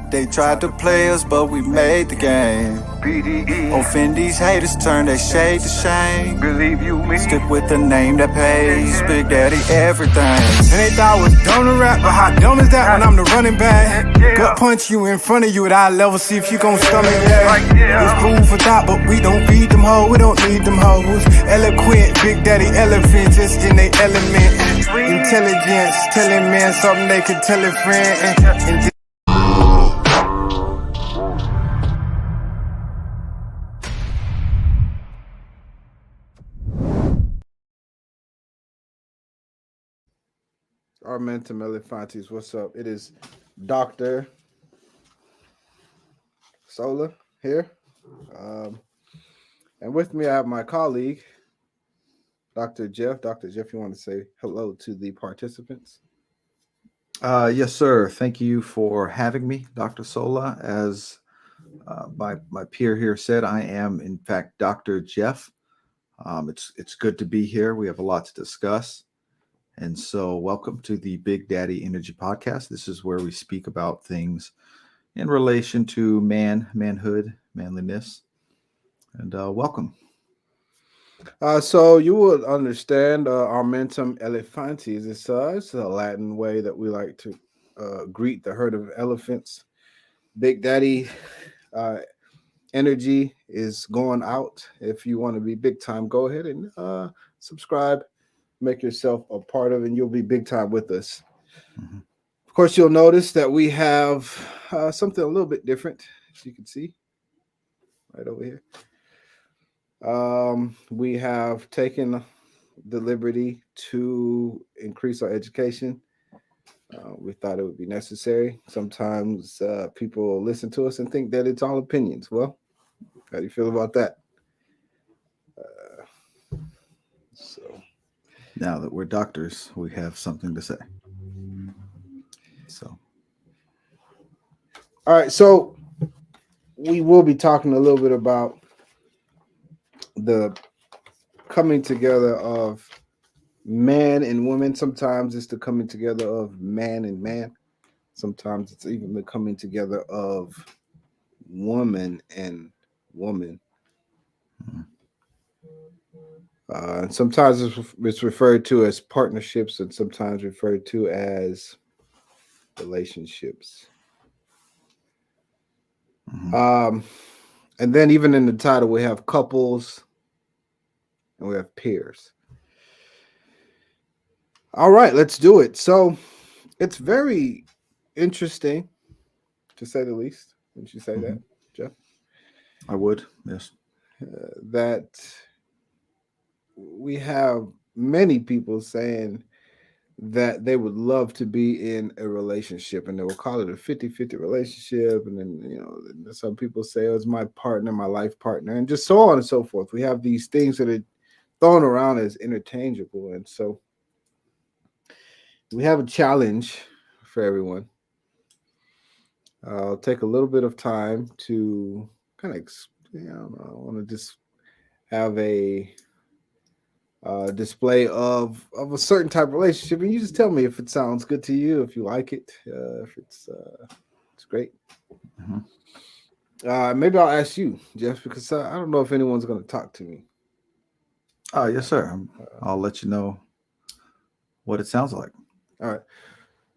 They tried to play us, but we made the game. Offend these haters, turn their shade to shame. Believe you me. Stick with the name that pays. Big Daddy everything. And they thought I was dumb to rap, but how dumb is that when I'm the running back? Go punch you in front of you at eye level, see if you gon' stomach that. It's food for thought, but we don't feed them hoes, we don't need them hoes. Eloquent, Big Daddy elephant, just in they element. Intelligence, telling men something they can tell a friend. And Armentum Elephantes, what's up? It is Dr. Sola here. And with me, I have my colleague, Dr. Jeff. Dr. Jeff, you want to say hello to the participants? Yes, sir. Thank you for having me, Dr. Sola. As my peer here said, I am, in fact, Dr. Jeff. It's good to be here. We have a lot to discuss. And so welcome to the Big Daddy Energy Podcast. This is where we speak about things in relation to manhood, manliness, and welcome. So you would understand Armentum Elephantes. It's a Latin way that we like to greet the herd of elephants. Big Daddy energy is going out. If you want to be big time, go ahead and subscribe. Make yourself a part of it, and you'll be big time with us. Mm-hmm. Of course, you'll notice that we have something a little bit different, as you can see right over here. We have taken the liberty to increase our education. We thought it would be necessary. Sometimes people listen to us and think that it's all opinions. Well, how do you feel about that? Now that we're doctors, we have something to say. So, all right. So we will be talking a little bit about the coming together of man and woman. Sometimes it's the coming together of man and man. Sometimes it's even the coming together of woman and woman. Mm-hmm. And sometimes it's referred to as partnerships and sometimes referred to as relationships. Mm-hmm. And then even in the title, we have couples and we have pairs. All right, let's do it. So it's very interesting, to say the least. Wouldn't you say mm-hmm. that, Jeff? I would, yes. That we have many people saying that they would love to be in a relationship and they will call it a 50-50 relationship. And then, some people say, oh, it's my partner, my life partner, and just so on and so forth. We have these things that are thrown around as interchangeable. And so we have a challenge for everyone. I'll take a little bit of time to kind of, I want to just have a display of a certain type of relationship, and you just tell me if it sounds good to you, if you like it, if it's great. Mm-hmm. Maybe I'll ask you, Jeff, because I don't know if anyone's going to talk to me. Yes, sir. I'll let you know what it sounds like. All right.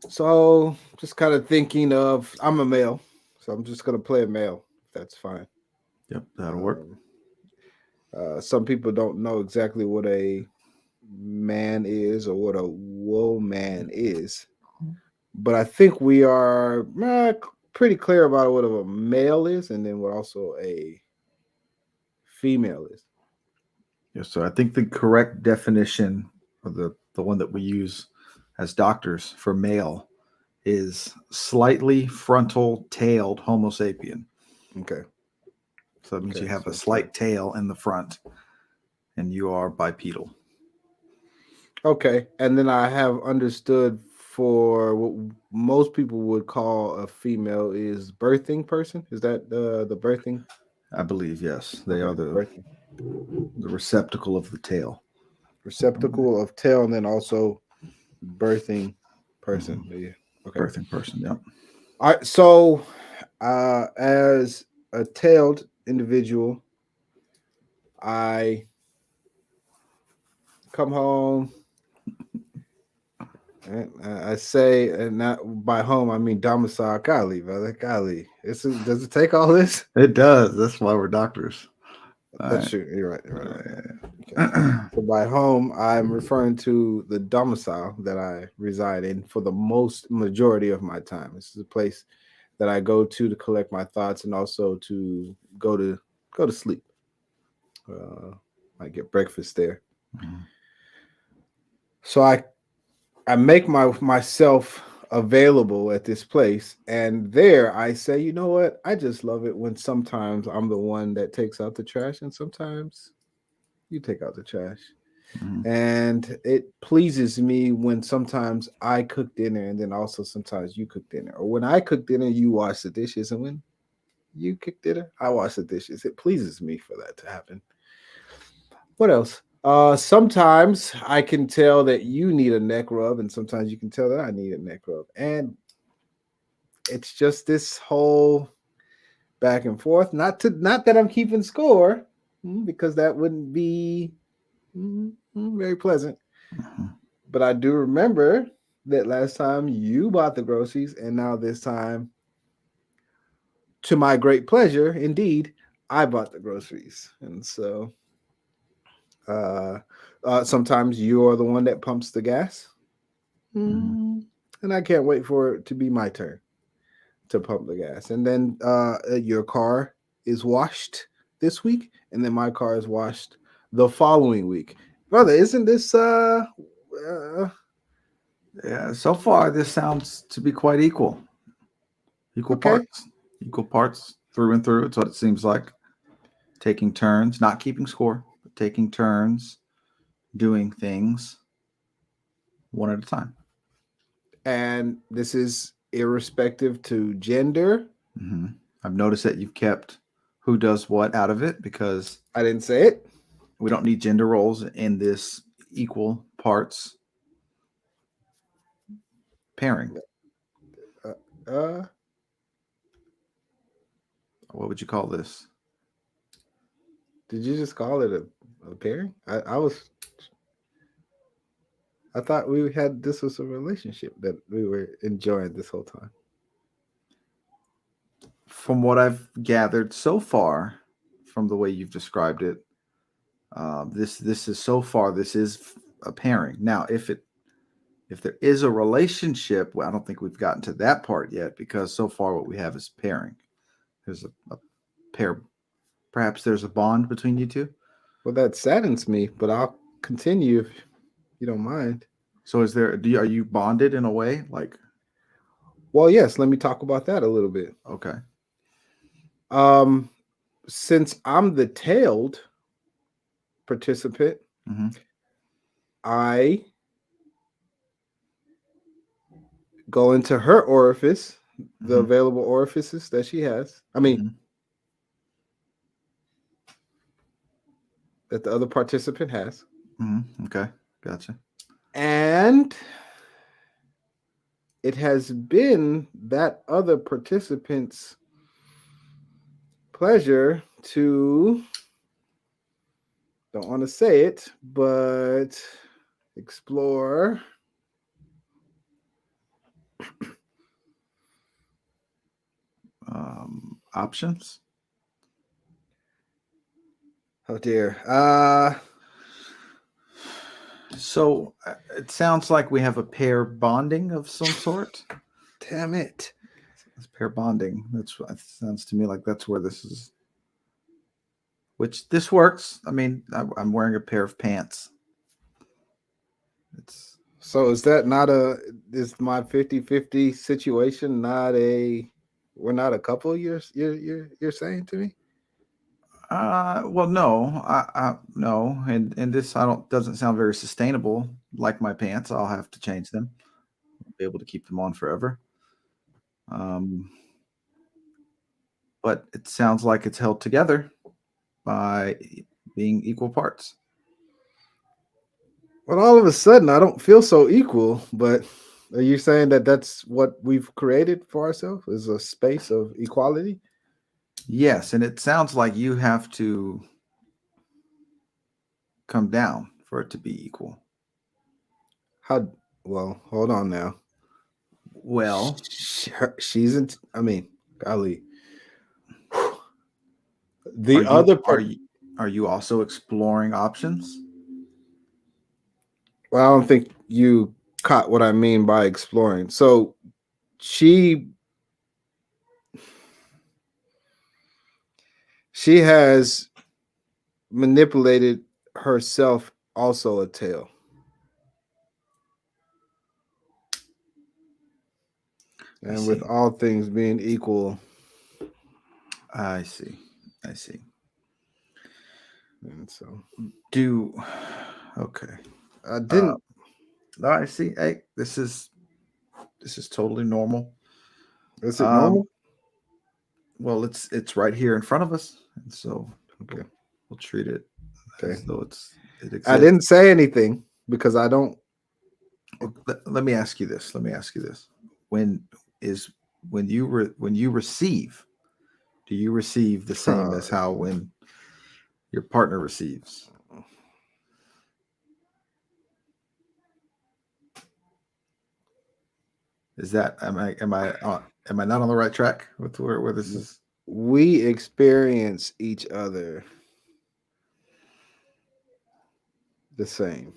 So just kind of thinking of, I'm a male, so I'm just going to play a male. That's fine. Yep, that'll work. Some people don't know exactly what a man is or what a woman is, but I think we are pretty clear about what a male is and then what also a female is. Yes, so I think the correct definition of the one that we use as doctors for male is slightly frontal-tailed Homo sapien. Okay. So that means you have a slight tail in the front and you are bipedal. Okay. And then I have understood for what most people would call a female is birthing person. Is that the birthing? I believe, yes. They are the receptacle of the tail. Receptacle of tail, and then also birthing person. Mm-hmm. Yeah. Okay. Birthing person, yeah. All right. So As a tailed individual, I come home. And I say, and not by home, I mean domicile. Golly, brother, golly. Does it take all this? It does. That's why we're doctors. All That's right. true. You're right. You're right. Okay. So by home, I'm referring to the domicile that I reside in for the most majority of my time. This is a place that I go to collect my thoughts and also to go to sleep. I get breakfast there. Mhm. So I make myself available at this place, and there I say, you know what? I just love it when sometimes I'm the one that takes out the trash, and sometimes you take out the trash. Mhm. And it pleases me when sometimes I cook dinner, and then also sometimes you cook dinner, or when I cook dinner, you wash the dishes, and when you cook dinner, I wash the dishes. It pleases me for that to happen. What else? Sometimes I can tell that you need a neck rub, and sometimes you can tell that I need a neck rub. And it's just this whole back and forth. Not that I'm keeping score, because that wouldn't be very pleasant. Mhm. But I do remember that last time you bought the groceries, and now this time, to my great pleasure, indeed, I bought the groceries. And so uh, sometimes you are the one that pumps the gas. Mhm. And I can't wait for it to be my turn to pump the gas. And then your car is washed this week, and then my car is washed the following week. Brother, isn't this Yeah. So far, this sounds to be quite equal. Equal okay? parts. Equal parts through and through. It's what it seems like. Taking turns, not keeping score, but taking turns doing things one at a time. And this is irrespective to gender. Hmm. I've noticed that you've kept who does what out of it because I didn't say it. we don't need gender roles in this equal parts pairing. Uh, uh, What would you call this? did you just call it a pairing? I thought we had this was a relationship that we were enjoying this whole time. From what I've gathered so far, from the way you've described it, this is so far this is a pairing. Now, if there is a relationship, well, I don't think we've gotten to that part yet because so far what we have is pairing. There's a pair. Perhaps there's a bond between you two. Well, that saddens me, but I'll continue if you don't mind. So is there? Are you bonded in a way? Like, Well, yes, let me talk about that a little bit. okay. Um, since I'm the tailed participant, Hmm. I go into her orifice, the Hmm. available orifices that she has. I mean, Hmm. that the other participant has. Hmm. Okay, gotcha. And it has been that other participant's pleasure to, don't want to say it, but explore Options. oh dear. So it sounds like we have a pair bonding of some sort. Damn it. It's pair bonding. That's what it sounds to me like. That's where this is. Which this works. I mean, I'm wearing a pair of pants. It's So is my 50-50 situation not a, we're not a couple, you're saying to me? well, no, no, and this I don't doesn't sound very sustainable. Like my pants, I'll have to change them. I'll be able to keep them on forever. Um, but it sounds like it's held together by being equal parts. Well, all of a sudden I don't feel so equal, but Are you saying that that's what we've created for ourselves? Is a space of equality? Yes, and it sounds like you have to come down for it to be equal. How? Well, hold on now. Well, She's in. I mean, golly. are The you other are part. you are you also exploring options? Well, I don't think you caught what I mean by exploring. So she she has manipulated herself also a tail. I And with see. all things being equal, I see. I see. and so Do okay. I Uh, didn't. no, I see. Hey, this is totally normal. Is it Um, normal? well, it's right here in front of us, and so Okay. we'll treat it Okay. as though it I exists. didn't say anything because I don't. Let me ask you this. Let me ask you this. When is when you receive, do you receive the same as how when your partner receives? Is that am I not on the right track with where this is? We experience each other the same.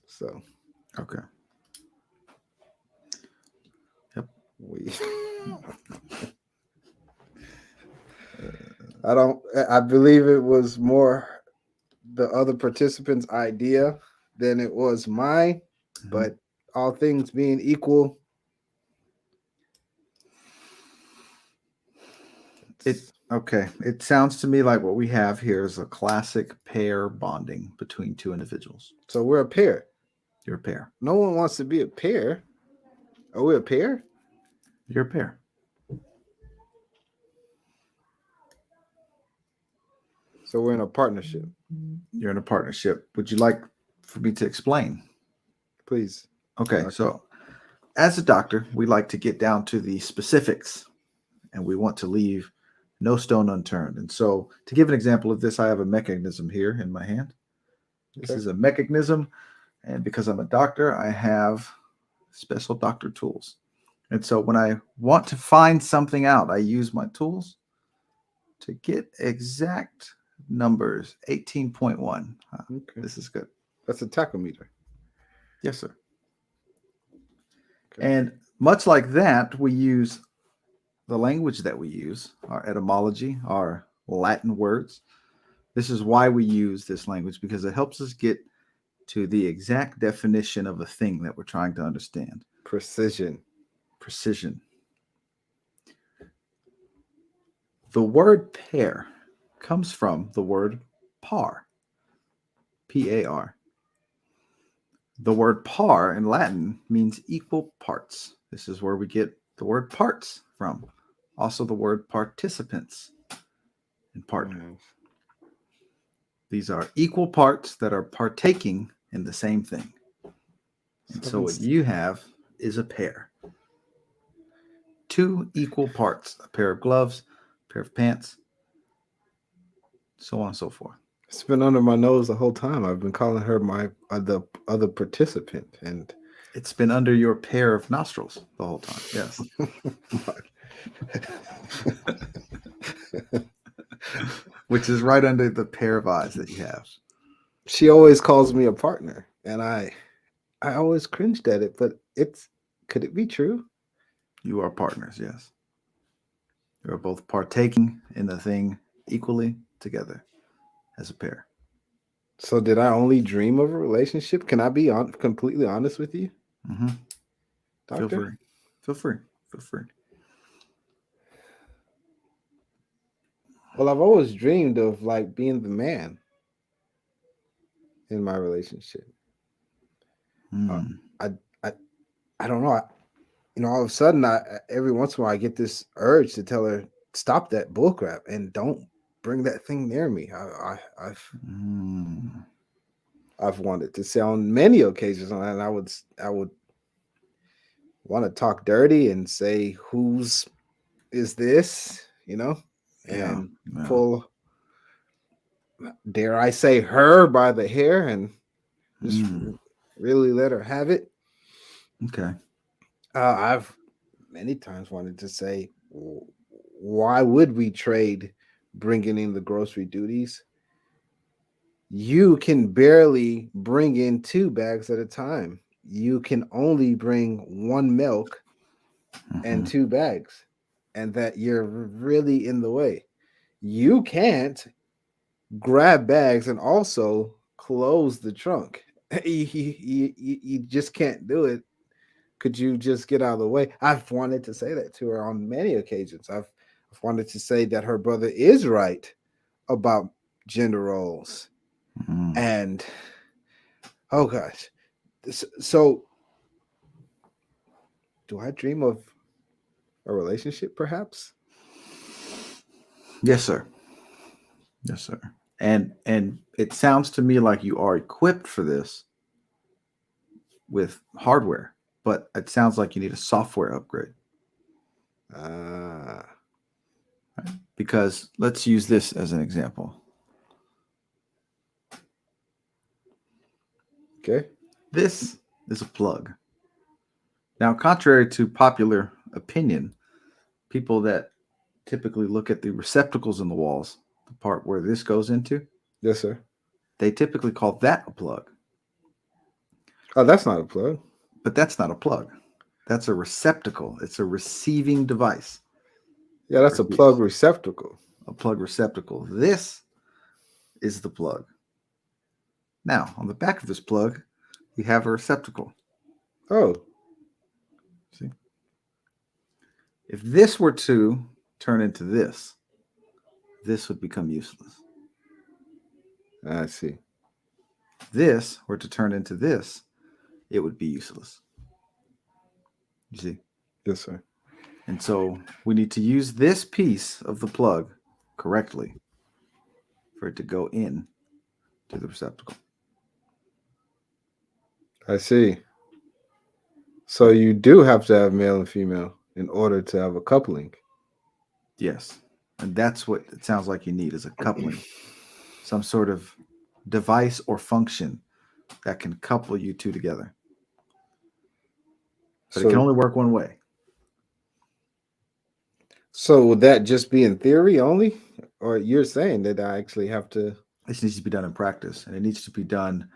So Okay. Yep. we. I don't. I believe it was more the other participants' idea than it was mine. Mhm. But all things being equal, Okay. It sounds to me like what we have here is a classic pair bonding between two individuals. so we're a pair. You're a pair. No one wants to be a pair. Are we a pair? You're a pair. So we're in a partnership. You're in a partnership. Would you like for me to explain? Please. Okay. Doctor. So, as a doctor, we like to get down to the specifics and we want to leave no stone unturned. And so, to give an example of this, I have a mechanism here in my hand. This Okay. is a mechanism. And because I'm a doctor, I have special doctor tools. And so, when I want to find something out, I use my tools to get exact numbers 18.1. Okay. This is good. That's a tachometer. Yes, sir. Okay. And much like that, we use the language that we use, our etymology, our Latin words. This is why we use this language because it helps us get to the exact definition of a thing that we're trying to understand. Precision. Precision. The word pair comes from the word par, P-A-R. The word par in Latin means equal parts. This is where we get the word parts from. Also, the word participants in partner. These are equal parts that are partaking in the same thing. And so what you have is a pair. Two equal parts, a pair of gloves, a pair of pants, so on and so forth. It's been under my nose the whole time. I've been calling her my the other participant, and It's been under your pair of nostrils the whole time. Yes. Which is right under the pair of eyes that you have. she always calls me a partner, and I always cringed at it. But could it be true? You are partners, yes. You are both partaking in the thing equally together as a pair. So did I only dream of a relationship? Can I be completely honest with you, Mm-hmm. doctor? Feel free. Feel free. Feel free. Well, I've always dreamed of like being the man in my relationship. Mm. I don't know. All of a sudden, every once in a while I get this urge to tell her stop that bullcrap and don't bring that thing near me. I've wanted to say on many occasions, and I would want to talk dirty and say whose is this, Yeah. and Yeah. pull, dare I say, her by the hair and just Mm, really let her have it. okay. I've many times wanted to say, why would we trade bringing in the grocery duties? You can barely bring in 2 bags at a time. You can only bring one milk and Mhm. 2 bags, and that you're really in the way. You can't grab bags and also close the trunk. You just can't do it. Could you just get out of the way? I've wanted to say that to her on many occasions. I've wanted to say that her brother is right about gender roles. Mm. And oh gosh. So do I dream of a relationship perhaps? Yes, sir. Yes, sir. And it sounds to me like you are equipped for this with hardware, but it sounds like you need a software upgrade. Ah, Because let's use this as an example. okay. This is a plug. Now, contrary to popular opinion, people that typically look at the receptacles in the walls, the part where this goes into, Yes, sir. they typically call that a plug. Oh, that's not a plug. But that's not a plug. That's a receptacle. It's a receiving device. Yeah, that's a plug receptacle. A plug receptacle. This is the plug. Now, on the back of this plug, we have a receptacle. Oh, See? If this were to turn into this would become useless. I see. If this were to turn into this, it would be useless. You see? Yes, sir. And so we need to use this piece of the plug correctly for it to go in to the receptacle. I see. So you do have to have male and female in order to have a coupling. Yes. And that's what it sounds like you need is a coupling. Some sort of device or function that can couple you two together. But it can So, only work one way. so would that just be in theory only, or you're saying that I actually have to? This needs to be done in practice, and it needs to be done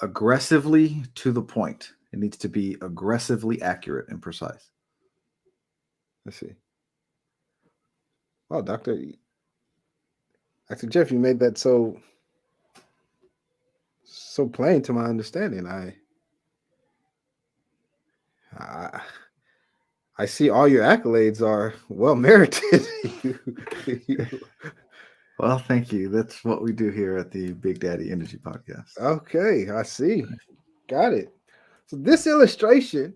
aggressively to the point. It needs to be aggressively accurate and precise. Let's see. Oh, Dr. Jeff, you made that so plain to my understanding. I I see all your accolades are well merited. Well, thank you. That's what we do here at the Big Daddy Energy Podcast. Okay, I see. Got it. So this illustration.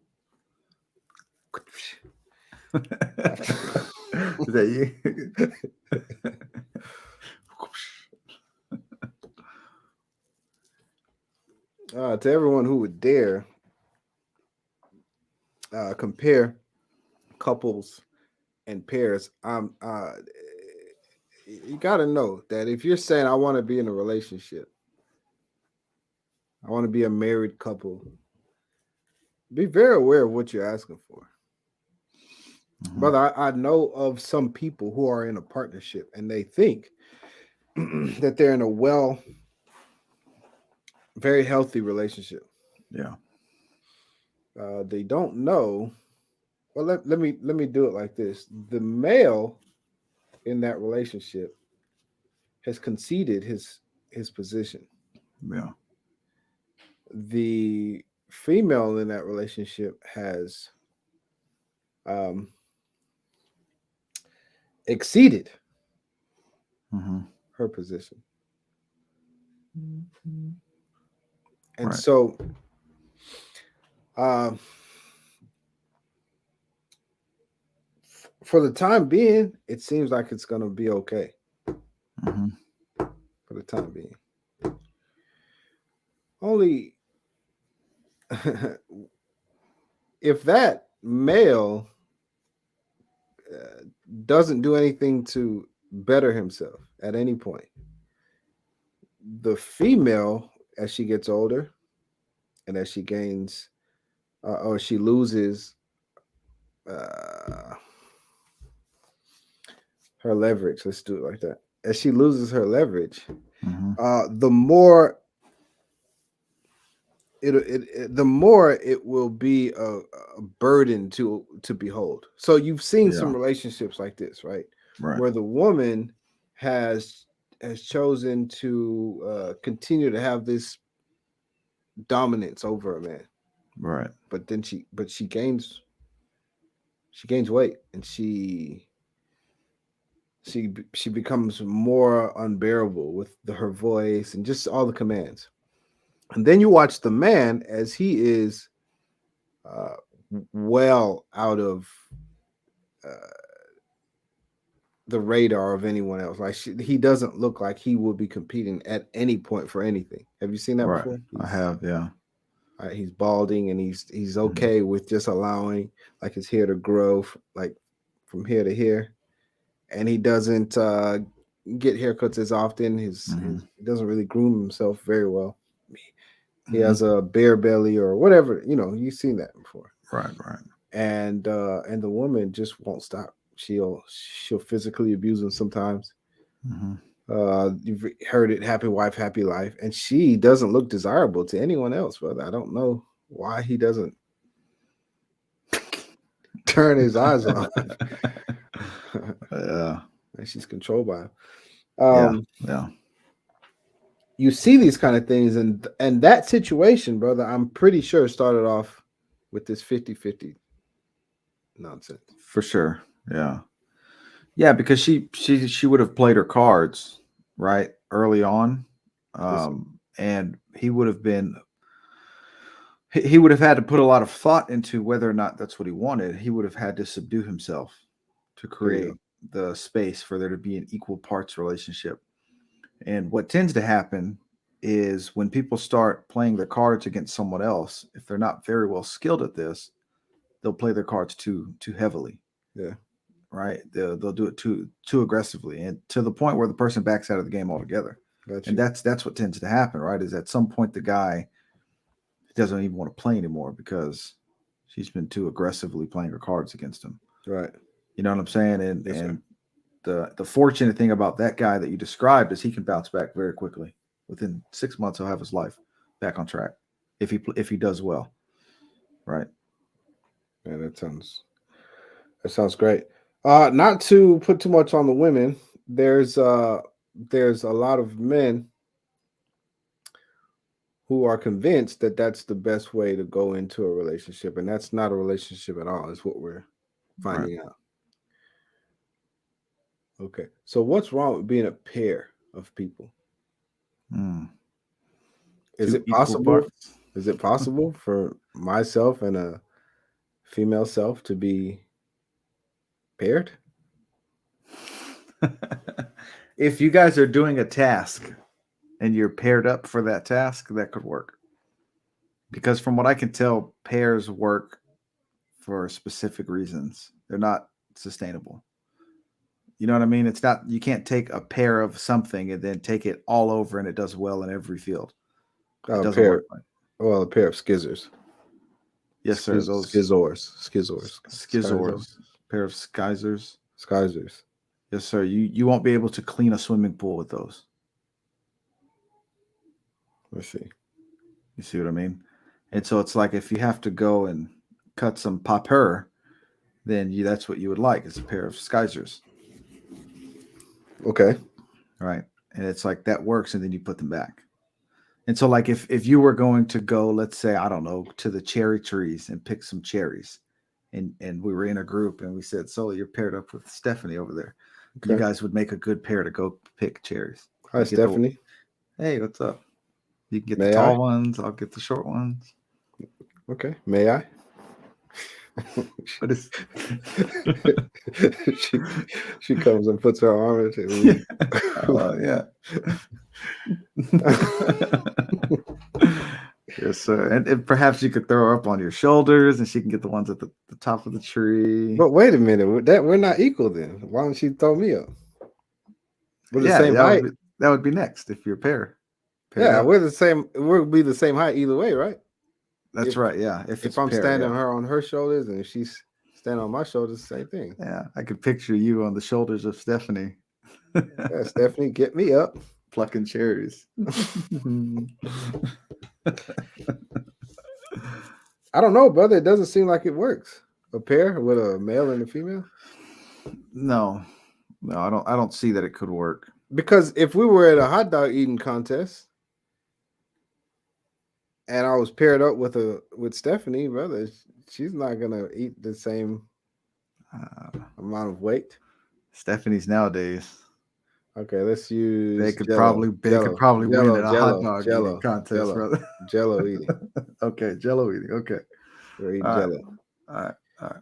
Is that you? To everyone who would dare compare couples and pairs, you got to know that if you're saying I want to be in a relationship, I want to be a married couple, be very aware of what you're asking for. Mhm. Brother, I know of some people who are in a partnership and they think that they're in a very healthy relationship. Yeah. They don't know. Well, let me do it like this. The male in that relationship has conceded his position. Yeah. The female in that relationship has um, exceeded Mm-hmm. her position, and Right. so um, for the time being, it seems like it's going to be okay. Mm-hmm. For the time being, only if that male doesn't do anything to better himself at any point, the female, as she gets older and as she gains or she loses her leverage, let's do it like that. As she loses her leverage, the more the more it will be a burden to behold. So you've seen some relationships like this, right? Where the woman has chosen to continue to have this dominance over a man, right? But then she gains weight, and she becomes more unbearable with her voice and just all the commands. And then you watch the man as he is well out of the radar of anyone else. Like he doesn't look like he would be competing at any point for anything. Have you seen that before? I have, yeah. He's balding, and he's okay with just allowing like his hair to grow like from here to here, and he doesn't get haircuts as often. He doesn't really groom himself very well. He has a bare belly or whatever, you've seen that before. Right. And the woman just won't stop. She'll physically abuse him sometimes. You've heard it, happy wife, happy life. And she doesn't look desirable to anyone else, brother. I don't know why he doesn't turn his eyes off. Yeah. And she's controlled by him. Yeah. You see these kind of things, and that situation, brother, I'm pretty sure started off with this 50-50 nonsense. For sure. Yeah, because she would have played her cards right early on, and he would have had to put a lot of thought into whether or not that's what he wanted. He would have had to subdue himself to create the space for there to be an equal parts relationship. And what tends to happen is when people start playing their cards against someone else, if they're not very well skilled at this, they'll play their cards too heavily. Yeah. Right. They'll do it too aggressively, and to the point where the person backs out of the game altogether. Gotcha. And that's what tends to happen, right? Is at some point the guy doesn't even want to play anymore because she's been too aggressively playing her cards against him. Right. You know what I'm saying? And the fortunate thing about that guy that you described is he can bounce back very quickly. Within 6 months, he'll have his life back on track if he does well. Right. Yeah, that sounds great. Not to put too much on the women, there's a lot of men who are convinced that that's the best way to go into a relationship, and that's not a relationship at all. Is what we're finding out. Okay, so what's wrong with being a pair of people? Is it possible? Is it possible for myself and a female self to be paired? If you guys are doing a task and you're paired up for that task, that could work. Because from what I can tell, pairs work for specific reasons. They're not sustainable. You know what I mean? It's not, you can't take a pair of something and then take it all over and it does well in every field. It doesn't work. Well, a pair of skizzers. Yes, sir. Those Skizzors. Pair of skizers. Skizers. Yes, sir. You won't be able to clean a swimming pool with those. Let's see. You see what I mean? And so it's like if you have to go and cut some paper, then that's what you would like is a pair of skizers. Okay. Right. And it's like that works, and then you put them back. And so like if you were going to go, let's say, I don't know, to the cherry trees and pick some cherries, and we were in a group and we said, so you're paired up with Stephanie over there. Okay. You guys would make a good pair to go pick cherries. Hi, Stephanie. Hey, what's up? You can get the tall ones. I'll get the short ones. Okay. May I? What is she comes and puts her arm into it. Yes, sir. And perhaps you could throw her up on your shoulders, and she can get the ones at the top of the tree. But wait a minute, we're not equal then. Why don't you throw me up? We're the same height. That would be next if you're paired Yeah, up. we're the same. We'll be the same height either way, right? That's right. Yeah. If I'm standing her on her shoulders and she's standing on my shoulders, same thing. Yeah, I could picture you on the shoulders of Stephanie. Yeah, Stephanie, get me up. Plucking cherries. I don't know, brother. It doesn't seem like it works. A pair with a male and a female. No, I don't see that it could work. Because if we were at a hot dog eating contest and I was paired up with Stephanie, brother, she's not gonna eat the same amount of weight. Stephanie's nowadays. Okay, let's use. They could probably win at a hot dog eating contest, brother. Jello eating. Okay, Jello eating. Okay, we're eating Jello. All right.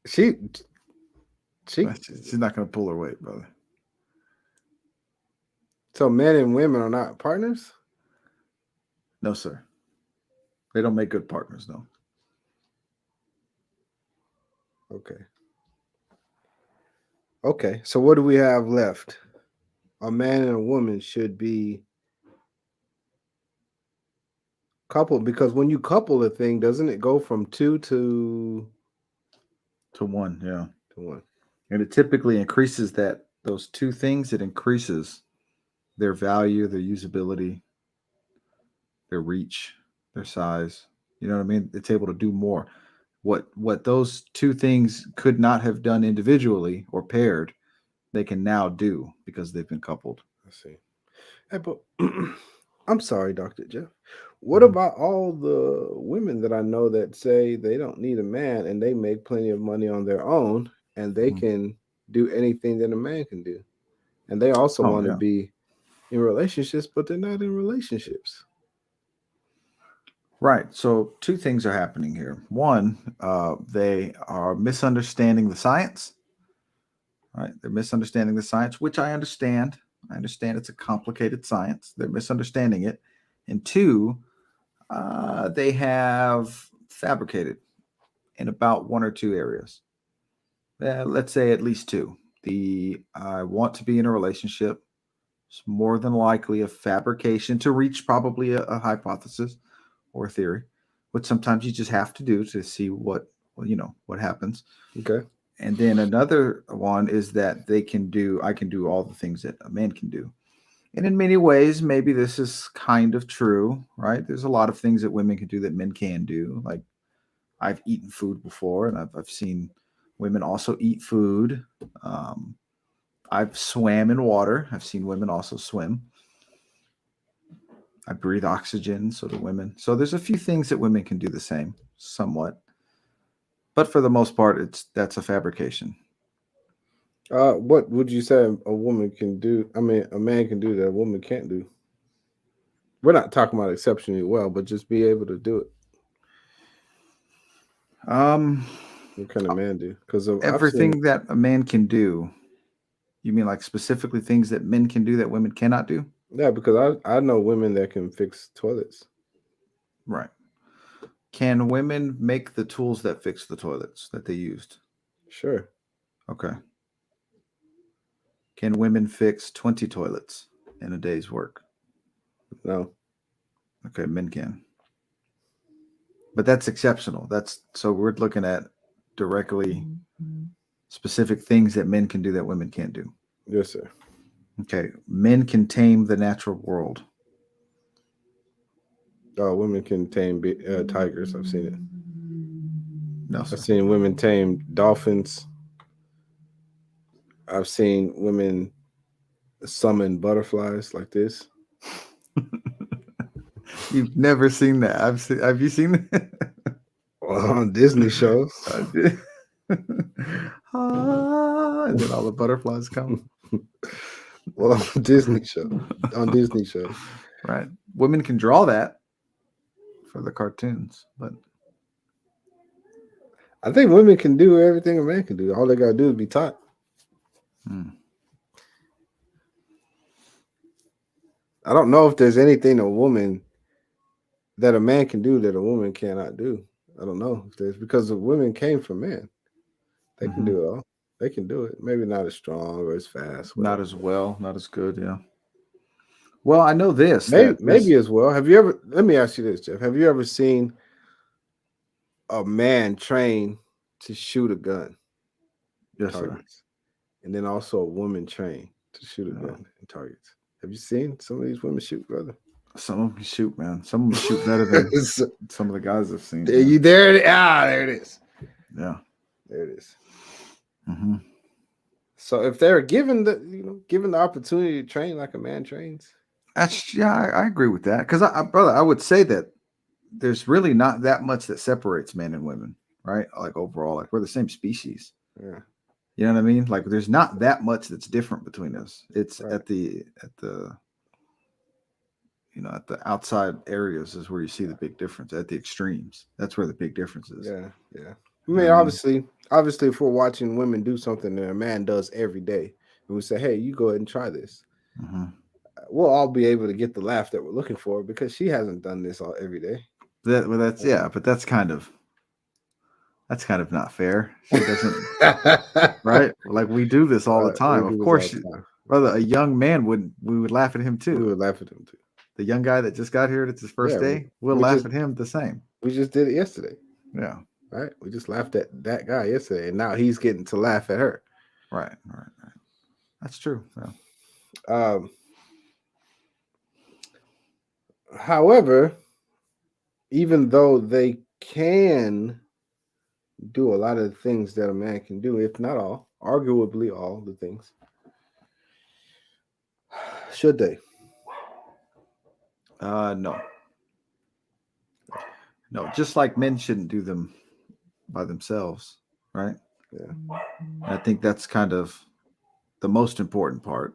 She's not going to pull her weight, brother. So men and women are not partners? No, sir. They don't make good partners, no. Okay. So what do we have left? A man and a woman should be coupled, because when you couple a thing, doesn't it go from 2 to 1? Yeah, to 1. And it typically increases those two things. It increases their value, their usability, their reach, their size. You know what I mean? It's able to do more. What those two things could not have done individually or paired, they can now do because they've been coupled. I see. Hey, but I'm sorry, Dr. Jeff. What about all the women that I know that say they don't need a man and they make plenty of money on their own and they can do anything that a man can do? And they also want to be in relationships, but they're not in relationships. Right. So two things are happening here. One, they are misunderstanding the science. Right. They're misunderstanding the science, which I understand. I understand it's a complicated science. They're misunderstanding it. And two, they have fabricated in about one or two areas. Let's say at least two. I want to be in a relationship. It's more than likely a fabrication to reach probably a hypothesis or a theory, which sometimes you just have to do to see what happens. Okay. And then another one is that I can do all the things that a man can do. And in many ways, maybe this is kind of true, right? There's a lot of things that women can do that men can do. Like I've eaten food before, and I've seen women also eat food. I've swam in water. I've seen women also swim. I breathe oxygen, so do women. So there's a few things that women can do the same, somewhat. But for the most part, that's a fabrication. What would you say a woman can do? I mean, a man can do that a woman can't do. We're not talking about exceptionally well, but just be able to do it. What can a man do? Because everything that a man can do. You mean like specifically things that men can do that women cannot do? Yeah, because I know women that can fix toilets. Right. Can women make the tools that fix the toilets that they used? Sure. Okay. Can women fix 20 toilets in a day's work? No. Okay, men can. But that's exceptional. So we're looking at directly specific things that men can do that women can't do. Yes, sir. Okay. Men can tame the natural world. Women can tame tigers. I've seen it. No, sir. I've seen women tame dolphins. I've seen women summon butterflies like this. You've never seen that. Have you seen that? Well, on Disney shows. And then all the butterflies come. Well, on Disney shows. Right. Women can draw that for the cartoons, but I think women can do everything a man can do. All they gotta do is be taught. I don't know if there's anything that a man can do that a woman cannot do. I don't know if there's because the women came from men. They can Mhm. do it all. They can do it. Maybe not as strong or as fast. Not Whatever. as well, not as good. Yeah. Well, I know this Maybe that maybe there's as well. Have you ever? Let me ask you this, Jeff. Have you ever seen a man train to shoot a gun in yes, sir. targets, and then also a woman trained to shoot a Yeah. gun in targets? Have you seen some of these women shoot, brother? Some of them can shoot, man. Some of them shoot better than So, some of the guys I've seen. there Yeah. you there? There it is. Yeah. There it is. Hmm. So if they're given the opportunity to train like a man trains, That's yeah, I agree with that because brother, I would say that there's really not that much that separates men and women, right? Like overall, like we're the same species. yeah, You know what I mean? Like there's not that much that's different between us. It's right, at the at the outside areas is where you see the big difference. At the extremes, that's where the big difference is. yeah, yeah. I You know mean, what I mean? obviously, if we're watching women do something that a man does every day, and we say, "Hey, you go ahead and try this," Hmm. we'll all be able to get the laugh that we're looking for because she hasn't done this all every day. Well, that's yeah, but that's kind of not fair. She doesn't, right? Like we do this all the We time. Of do this all course, the time. brother, a young man we would laugh at him We too. would laugh at them too. The young guy that just got here, it's his first Yeah, day, we'll we laugh just at him the same. we just did it yesterday, Yeah. right? We just laughed at that guy yesterday, and now he's getting to laugh at her. Right. That's true. Yeah. Um, However, even though they can do a lot of the things that a man can do, if not all, arguably all the things, should they? No. No, just like men shouldn't do them by themselves, right? Yeah. And I think that's kind of the most important part,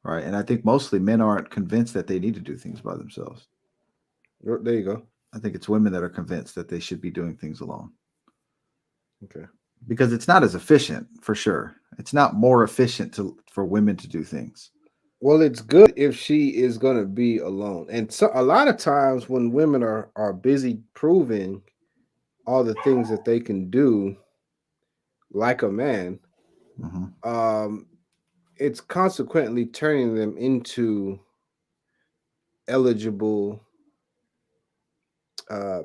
right? And I think mostly men aren't convinced that they need to do things by themselves. There you go. I think it's women that are convinced that they should be doing things alone Okay. because it's not as efficient for sure. It's not more efficient for women to do things. Well, it's good if she is going to be alone. And so a lot of times when women are busy proving all the things that they can do like a man, Hmm. um, it's consequently turning them into eligible uh,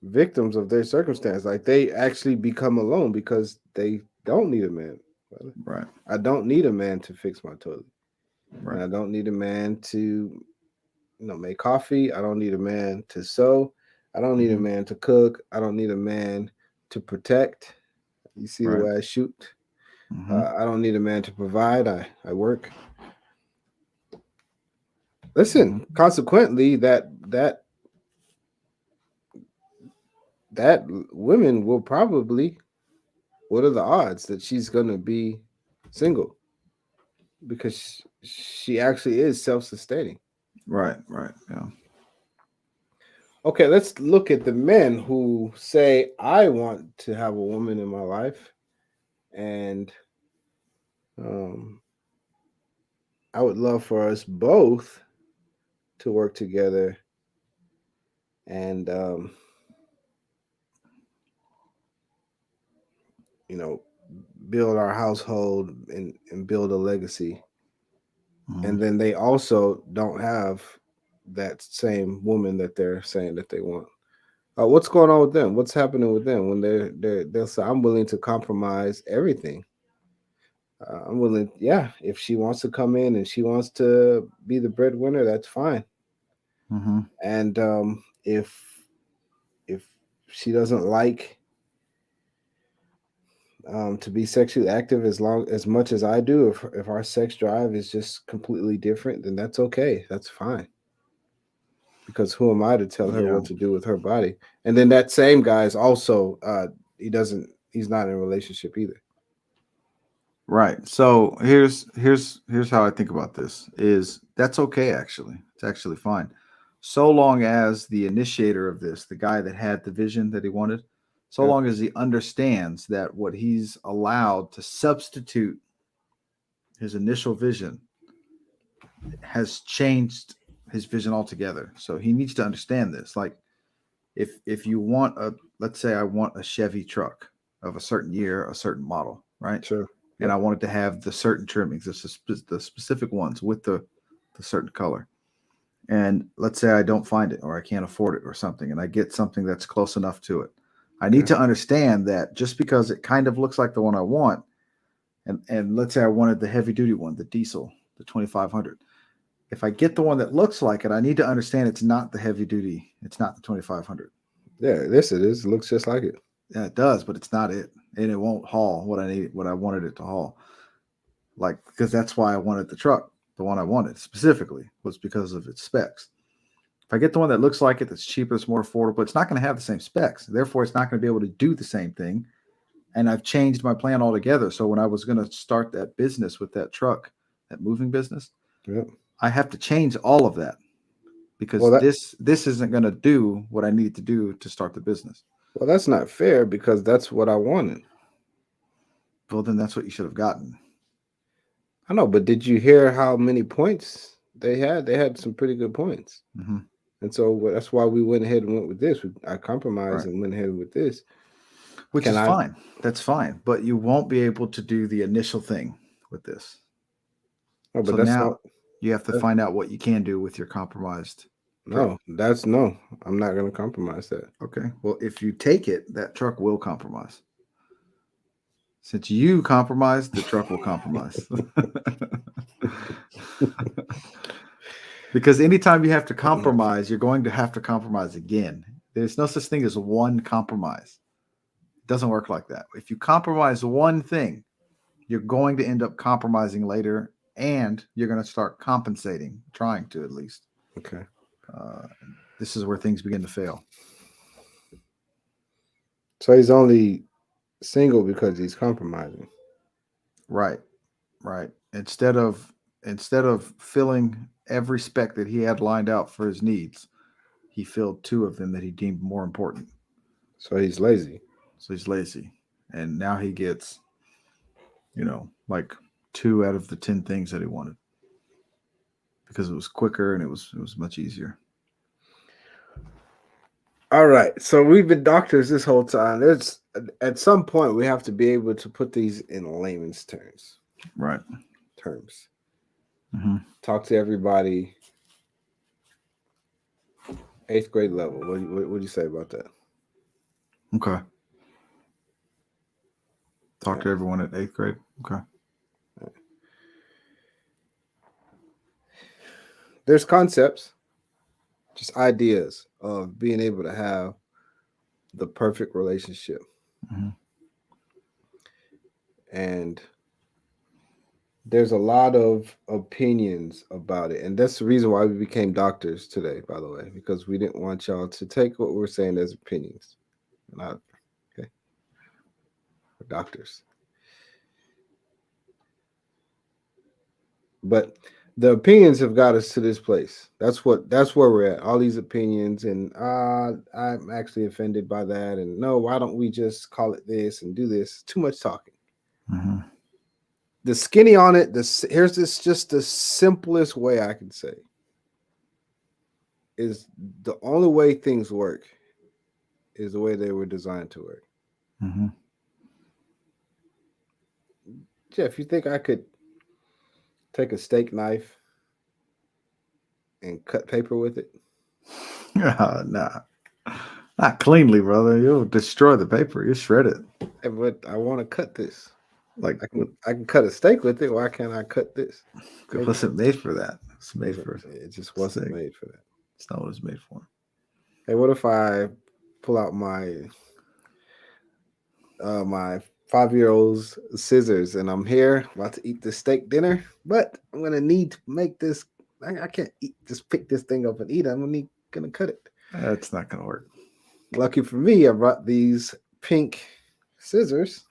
victims of their circumstance. Like they actually become alone because they don't need a man. Brother. Right. I don't need a man to fix my toilet, and Right. I don't need a man to make coffee. I don't need a man to sew. I don't need a Hmm. man to cook. I don't need a man to protect. You see the Right. way I shoot. Hmm. I don't need a man to provide. I work. Listen, Hmm. consequently, that women will probably. What are the odds that she's gonna be single? Because she actually is self-sustaining. Right. Right. Yeah. Okay, let's look at the men who say, I want to have a woman in my life, and um, I would love for us both to work together and, you know, build our household and build a legacy. Hmm. And then they also don't have that same woman that they're saying that they want. What's going on with them? What's happening with them when they'll say, I'm willing to compromise everything. I'm willing, yeah. If she wants to come in and she wants to be the breadwinner, that's fine. Hmm. And if she doesn't like to be sexually active as much as I do, if our sex drive is just completely different, then that's okay. That's fine. Because who am I to tell her Yeah. what to do with her body? And then that same guy is also he's not in a relationship either. Right. So here's how I think about this is that's okay actually. It's actually fine. So long as the initiator of this, the guy that had the vision that he wanted, so Yeah. long as he understands that what he's allowed to substitute his initial vision has changed his vision altogether. So he needs to understand this. Like if you want let's say I want a Chevy truck of a certain year, a certain model, right? Sure. And I wanted to have the certain trimmings, the specific ones with the certain color. And let's say I don't find it or I can't afford it or something, and I get something that's close enough to it. I need to understand that just because it kind of looks like the one I want, and let's say I wanted the heavy duty one, the diesel, the 2500. If I get the one that looks like it, I need to understand it's not the heavy duty. It's not the 2500. Yeah, this it is. It looks just like it. Yeah, it does, but it's not it. And it won't haul what I wanted it to haul. Like, because that's why I wanted the truck. The one I wanted specifically was because of its specs. If I get the one that looks like it, that's cheaper, it's more affordable, it's not going to have the same specs. Therefore, it's not going to be able to do the same thing. And I've changed my plan altogether. So when I was going to start that business with that truck, that moving business, I have to change all of that because this isn't going to do what I need to do to start the business. Well, that's not fair because that's what I wanted. Well, then that's what you should have gotten. I know, but did you hear how many points they had? They had some pretty good points. Mm-hmm. And so that's why we went ahead and went with this. I compromised and went ahead with this. Which is fine. That's fine. But you won't be able to do the initial thing with this. No, but so that's now not, you have to find out what you can do with your compromised. No, I'm not going to compromise that. Okay. Well, if you take it, that truck will compromise. Since you compromised, the truck will compromise. Because anytime you have to compromise, you're going to have to compromise again. There's no such thing as one compromise. It doesn't work like that. If you compromise one thing, you're going to end up compromising later, and you're going to start compensating, trying to at least. Okay. This is where things begin to fail. So he's only single because he's compromising. Right. Instead of filling every spec that he had lined out for his needs, he filled two of them that he deemed more important. So he's lazy. And now he gets, like 2 out of the 10 things that he wanted because it was quicker and it was much easier. All right. So we've been doctors this whole time. There's at some point we have to be able to put these in layman's terms. Right. Mm-hmm. Talk to everybody. 8th grade level. What do you say about that? Okay. Talk to everyone at 8th grade. Okay. There's concepts, just ideas of being able to have the perfect relationship. Mm-hmm. And there's a lot of opinions about it. And that's the reason why we became doctors today, by the way, because we didn't want y'all to take what we're saying as opinions. Okay. We're doctors. But the opinions have got us to this place. That's where we're at. All these opinions, and I'm actually offended by that. And no, why don't we just call it this and do this? Too much talking. Mm-hmm. The skinny on it. Here's just the simplest way I can say is the only way things work is the way they were designed to work. Mm-hmm. Jeff, you think I could take a steak knife and cut paper with it? Nah. Not cleanly, brother. You'll destroy the paper. You shred it. But I want to cut this. Like I can cut a steak with it. Why can't I cut this? It wasn't made for that. It's made for it. Just wasn't made for that. It's not what it's made for. Hey, what if I pull out my 5-year-old's scissors and I'm here about to eat the steak dinner, but I'm gonna need to make this. I can't just pick this thing up and eat it. I'm gonna cut it. That's not gonna work. Lucky for me, I brought these pink scissors.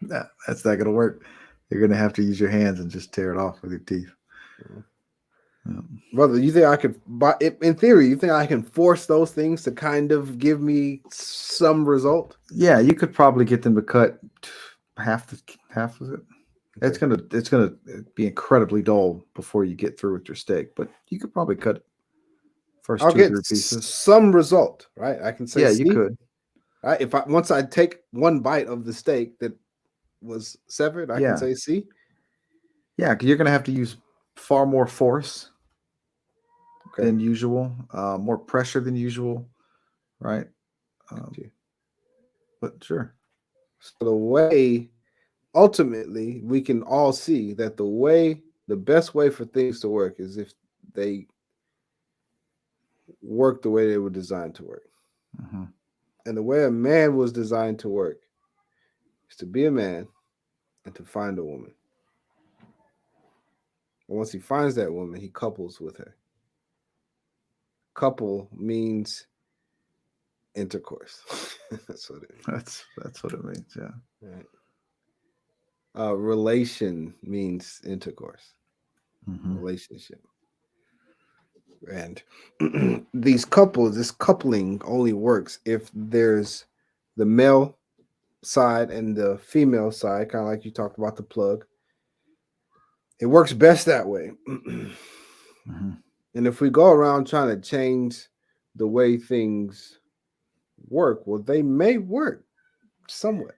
Nah, that's not gonna work. You're gonna have to use your hands and just tear it off with your teeth. Brother, you think I could, in theory, you think I can force those things to kind of give me some result? Yeah, you could probably get them to cut half of it. It's gonna be incredibly dull before you get through with your steak, but you could probably cut first I'll 2 or get 3 pieces. some result, right? I can say Yeah, you C, could. right? If once I take one bite of the steak that was severed, I can Yeah. say C. Yeah, 'cause you're gonna have to use far more force Okay. than usual, more pressure than usual, right? Gotcha. But sure. So the way, ultimately, we can all see that the best way for things to work is if they work the way they were designed to work. hmm And the way a man was designed to work is to be a man and to find a woman. And once he finds that woman, he couples with her. Couple means intercourse. That's what it means. That's what it means. Yeah. Right. Relation means intercourse, hmm relationship. And this coupling only works if there's the male side and the female side, kind of like you talked about the plug. It works best that way. hmm And if we go around trying to change the way things work, well, they may work somewhat.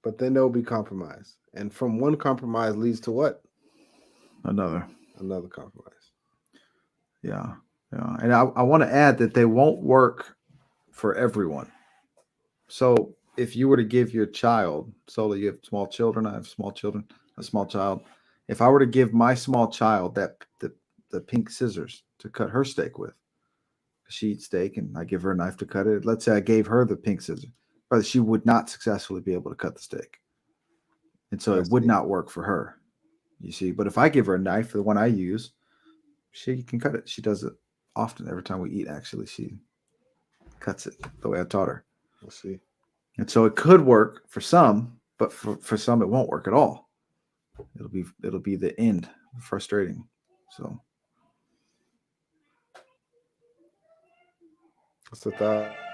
But then there'll be compromise. And from one compromise leads to what? Another. Another compromise. Yeah. Yeah. And I want to add that they won't work for everyone. So if you were to give your child, so you have small children, I have small children, a small child. If I were to give my small child the pink scissors to cut her steak with, she eats steak and I give her a knife to cut it. Let's say I gave her the pink scissors, but she would not successfully be able to cut the steak. And so it would not work for her, you see. But if I give her a knife, the one I use, she can cut it. She does it often. Every time we eat, actually, she cuts it the way I taught her. We'll see. And so it could work for some, but for some it won't work at all. It'll be the end. Frustrating. So That's the thought.